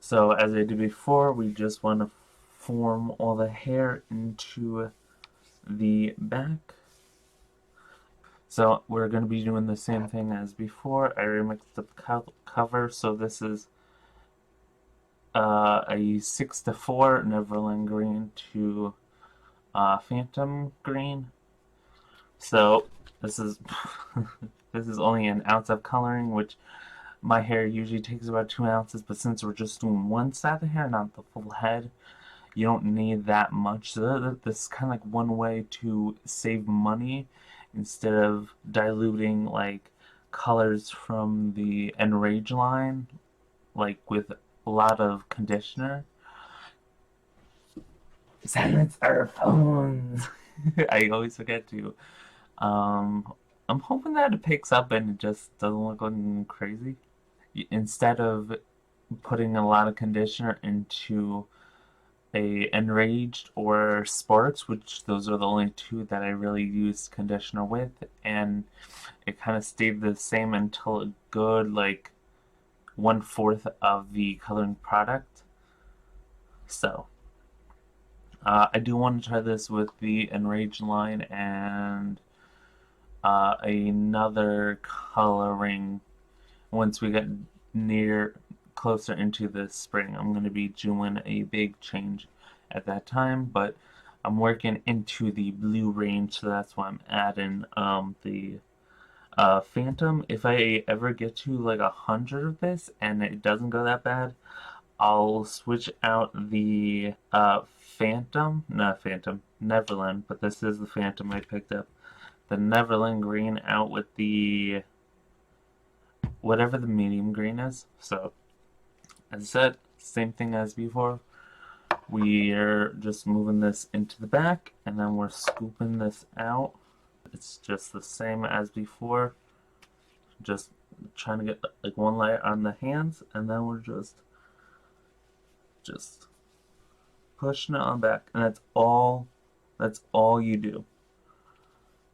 So as I did before, we just want to form all the hair into the back. So we're going to be doing the same thing as before. I remixed the cover, so this is a 6:4 Neverland green to Phantom green. So this is this is only an ounce of coloring, which my hair usually takes about 2 ounces, but since we're just doing one side of the hair, not the full head, you don't need that much. So this is kind of like one way to save money instead of diluting like colors from the Enrage line, like with a lot of conditioner. Silence our phones. I always forget to. Um, I'm hoping that it picks up and it just doesn't look like crazy. Instead of putting a lot of conditioner into a Enraged or Sports, which those are the only two that I really use conditioner with, and it kind of stayed the same until a good like 1/4 of the coloring product. So I do want to try this with the Enraged line and another coloring once we get near closer into the spring. I'm going to be doing a big change at that time, but I'm working into the blue range, so that's why I'm adding the Phantom. If I ever get to like 100 of this and it doesn't go that bad, I'll switch out the Phantom, not Phantom, Neverland, but this is the Phantom I picked up. The Neverland green out with the whatever the medium green is. So, as I said, same thing as before. We're just moving this into the back, and then we're scooping this out. It's just the same as before. Just trying to get like one layer on the hands, and then we're just pushing it on back, and that's all. That's all you do.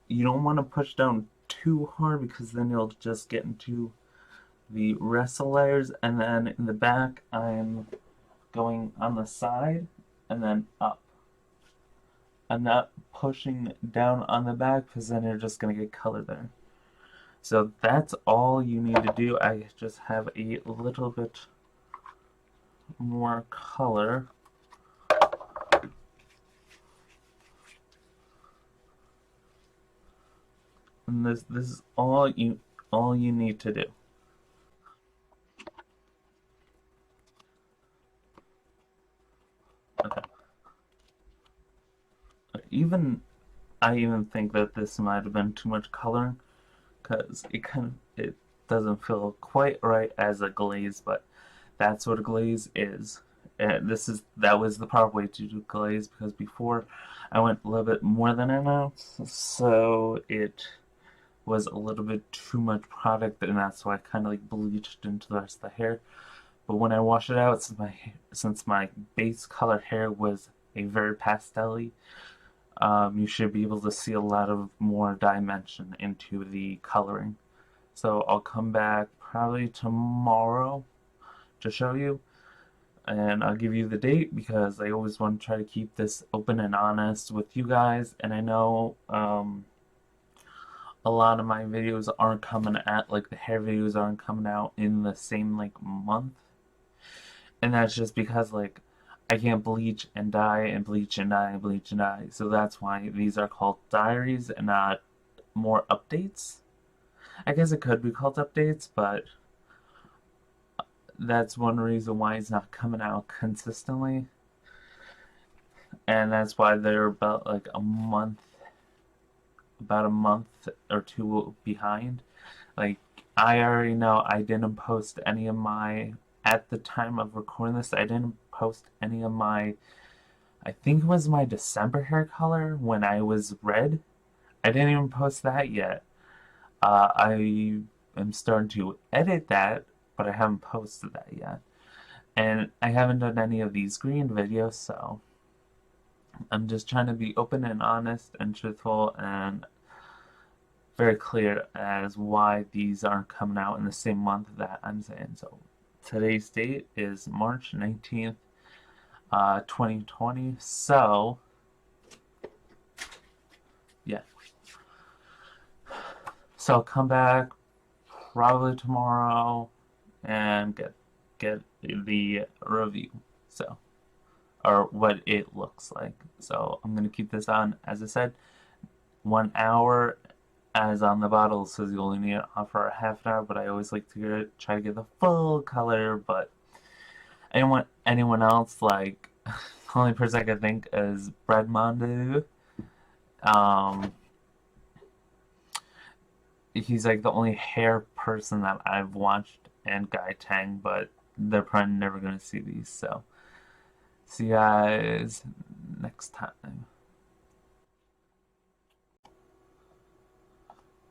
You don't want to push down too hard because then you'll just get into the rest of the layers, and then in the back I'm going on the side and then up. I'm not pushing down on the back because then you're just going to get color there. So that's all you need to do. I just have a little bit more color. And this is all you need to do. Okay. I even think that this might have been too much coloring because it doesn't feel quite right as a glaze, but that's what a glaze is. And that was the proper way to do glaze because before I went a little bit more than an ounce, so it was a little bit too much product, and that's why I kind of like bleached into the rest of the hair. But when I wash it out, since my base color hair was a very pastel-y, you should be able to see a lot of more dimension into the coloring. So I'll come back probably tomorrow to show you, and I'll give you the date because I always want to try to keep this open and honest with you guys. And I know a lot of my videos aren't coming out, like the hair videos aren't coming out in the same like month, and that's just because like I can't bleach and dye and bleach and dye and bleach and dye. So that's why these are called diaries and not more updates. I guess it could be called updates, but that's one reason why it's not coming out consistently. And that's why they're about like about a month or two behind. Like, I already know I didn't post any of my, at the time of recording this, I didn't post any of my, I think it was my December hair color when I was red. I didn't even post that yet. I am starting to edit that, but I haven't posted that yet. And I haven't done any of these green videos, so I'm just trying to be open and honest and truthful and very clear as why these aren't coming out in the same month that I'm saying. So today's date is March 19th, 2020. So, yeah. So I'll come back probably tomorrow and get the review. So, or what it looks like. So I'm gonna keep this on, as I said, 1 hour. As on the bottle, it says you only need it on for a half an hour, but I always like to try to get the full color. But anyone else, like, the only person I can think is Bread Mondo. Um, he's like the only hair person that I've watched, and Guy Tang, but they're probably never gonna see these. So see you guys next time.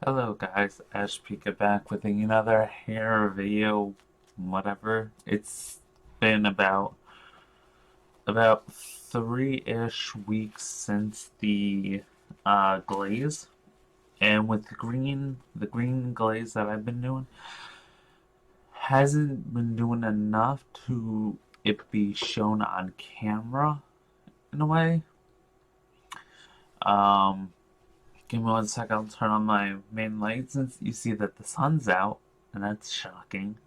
Hello guys, Ash Pika back with another hair video, whatever. It's been about 3-ish weeks since the glaze, and with the green glaze that I've been doing hasn't been doing enough to it be shown on camera in a way. Give me 1 second, I'll turn on my main light since you see that the sun's out, and that's shocking.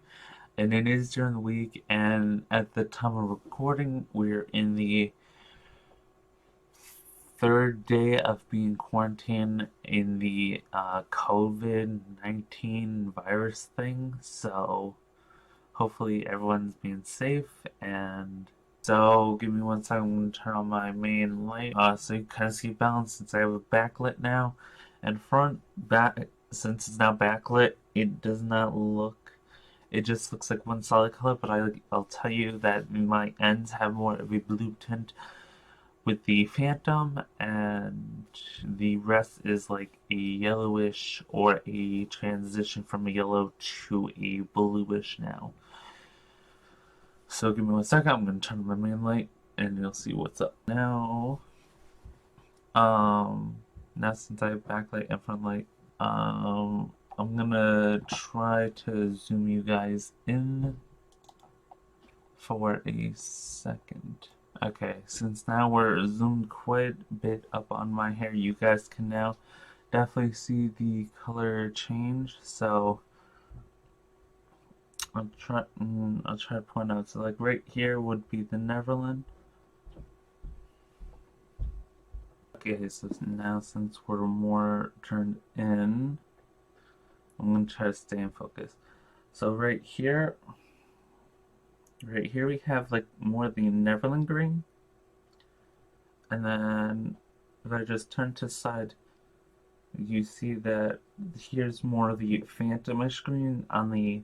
And it is during the week, and at the time of recording, we're in the 3rd day of being quarantined in the COVID-19 virus thing, so hopefully everyone's being safe. And so give me 1 second, I'm going to turn on my main light so you kind of see balance since I have a backlit now. And since it's now backlit, it does not look, it just looks like one solid color, but I'll tell you that my ends have more of a blue tint with the Phantom, and the rest is like a yellowish or a transition from a yellow to a bluish now. So give me 1 second, I'm going to turn on my main light and you'll see what's up now. Now since I have backlight and front light, I'm gonna try to zoom you guys in for a second. Okay, since now we're zoomed quite a bit up on my hair, you guys can now definitely see the color change. So I'll try to point out. So like right here would be the Neverland. Okay, so now since we're more turned in, I'm gonna try to stay in focus. So right here we have like more of the Neverland green, and then if I just turn to the side, you see that here's more of the phantomish green on the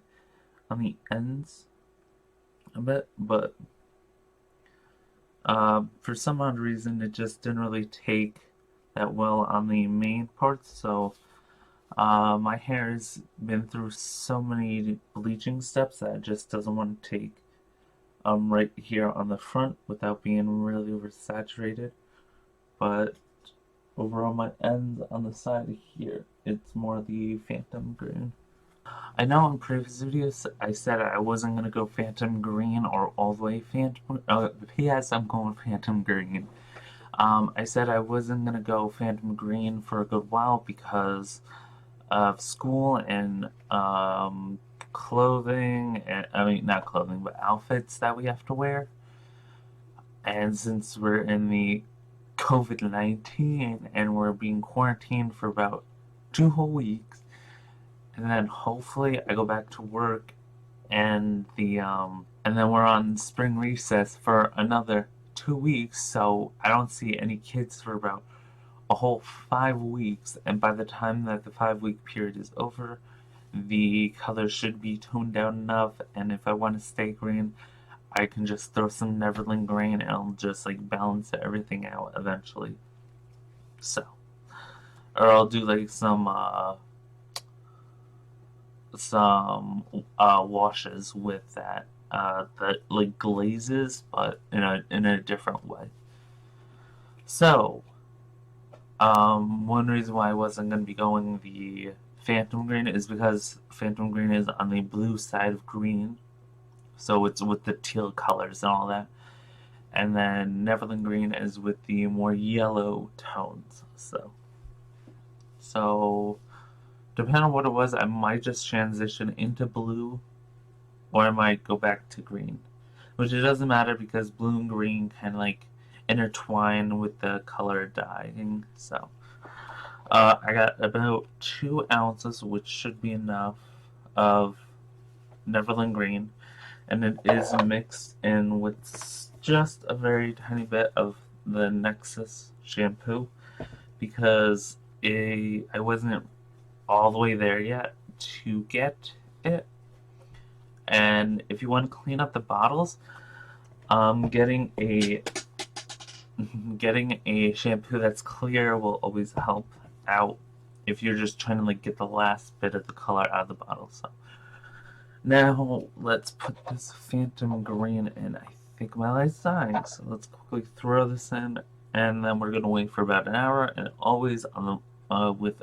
ends a bit, but for some odd reason it just didn't really take that well on the main parts. So my hair has been through so many bleaching steps that it just doesn't want to take right here on the front without being really oversaturated. But overall, my ends on the side here, it's more the Phantom green. I know in previous videos I said I wasn't going to go Phantom green or all the way Phantom. P.S. I'm going Phantom green. I said I wasn't going to go Phantom green for a good while because of school and clothing, and I mean not clothing but outfits that we have to wear. And since we're in the COVID-19 and we're being quarantined for about 2 whole weeks, and then hopefully I go back to work, and then we're on spring recess for another 2 weeks, so I don't see any kids for about a whole 5 weeks, and by the time that the 5-week period is over, the color should be toned down enough, and if I want to stay green, I can just throw some Neverland green and it'll just like balance everything out eventually. So, or I'll do like some washes with that like glazes, but in a different way. So, one reason why I wasn't going to be going the Phantom green is because Phantom green is on the blue side of green. so it's with the teal colors and all that. And then Neverland green is with the more yellow tones. So depending on what it was, I might just transition into blue, or I might go back to green. Which it doesn't matter because blue and green kind of like intertwine with the color dyeing. So I got about 2 ounces, which should be enough, of Neverland green, and it is mixed in with just a very tiny bit of the Nexxus shampoo because I wasn't all the way there yet to get it. And if you want to clean up the bottles, getting a shampoo that's clear will always help out if you're just trying to like get the last bit of the color out of the bottle. So now let's put this Phantom Green in. I think my light's dying, so let's quickly throw this in, and then we're gonna wait for about an hour. And always on the with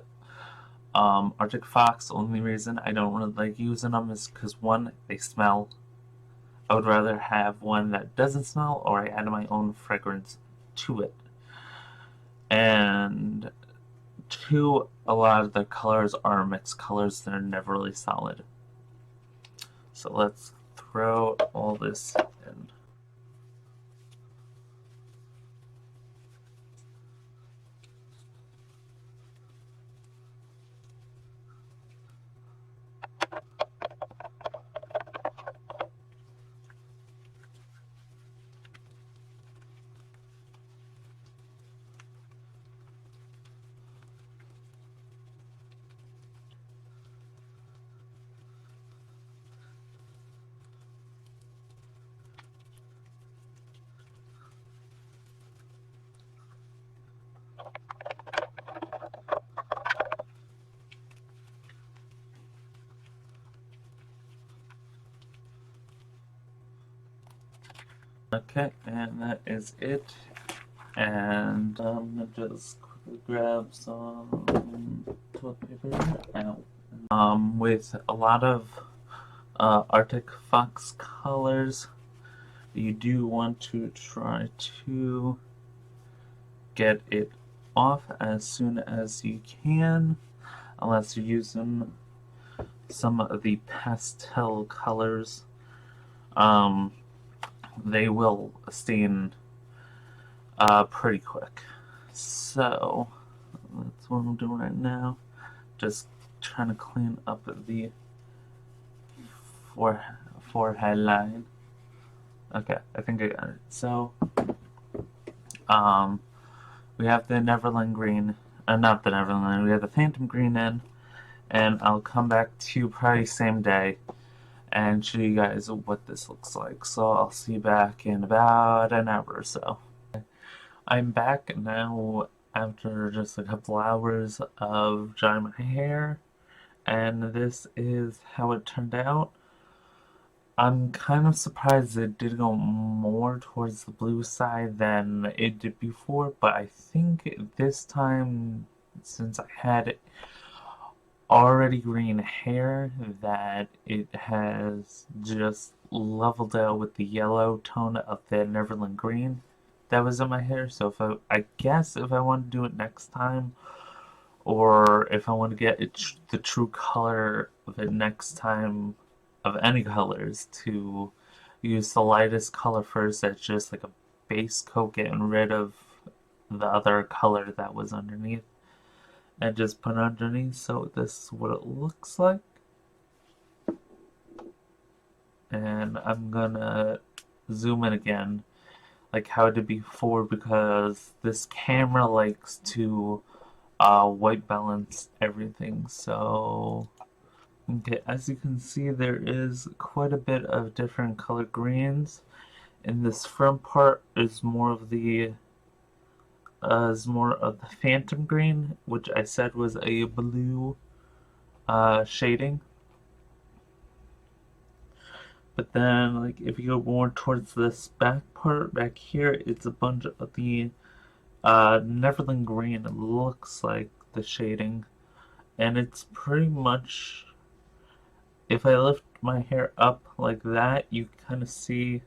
Arctic Fox. The only reason I don't really like using them is because one, they smell. I would rather have one that doesn't smell, or I add my own fragrance to it. And two, a lot of the colors are mixed colors that are never really solid. So let's throw all this in. Okay, and that is it. And I'm gonna just quickly grab some toilet paper out. With a lot of Arctic Fox colors, you do want to try to get it off as soon as you can, unless you're using some of the pastel colors. They will stain pretty quick. So that's what I'm doing right now. Just trying to clean up the forehead line. Okay, I think I got it. So we have the Neverland green, not the Neverland. We have the Phantom green in, and I'll come back to you probably same day and show you guys what this looks like. So I'll see you back in about an hour or so. I'm back now after just a couple hours of drying my hair, and this is how it turned out. I'm kind of surprised it did go more towards the blue side than it did before, but I think this time, since I had already green hair, that it has just leveled out with the yellow tone of the Neverland green that was in my hair. So if I guess if I want to do it next time, or if I want to get the true color of it next time, of any colors, to use the lightest color first that's just like a base coat, getting rid of the other color that was underneath, and just put it underneath. So this is what it looks like. And I'm gonna zoom in again like how it did before, because this camera likes to white balance everything. So okay, as you can see, there is quite a bit of different color greens. And this front part is more of the Phantom green, which I said was a blue shading. But then, like, if you go more towards this back part back here, it's a bunch of the Neverland green. It looks like the shading, and it's pretty much, if I lift my hair up like that, you kind of see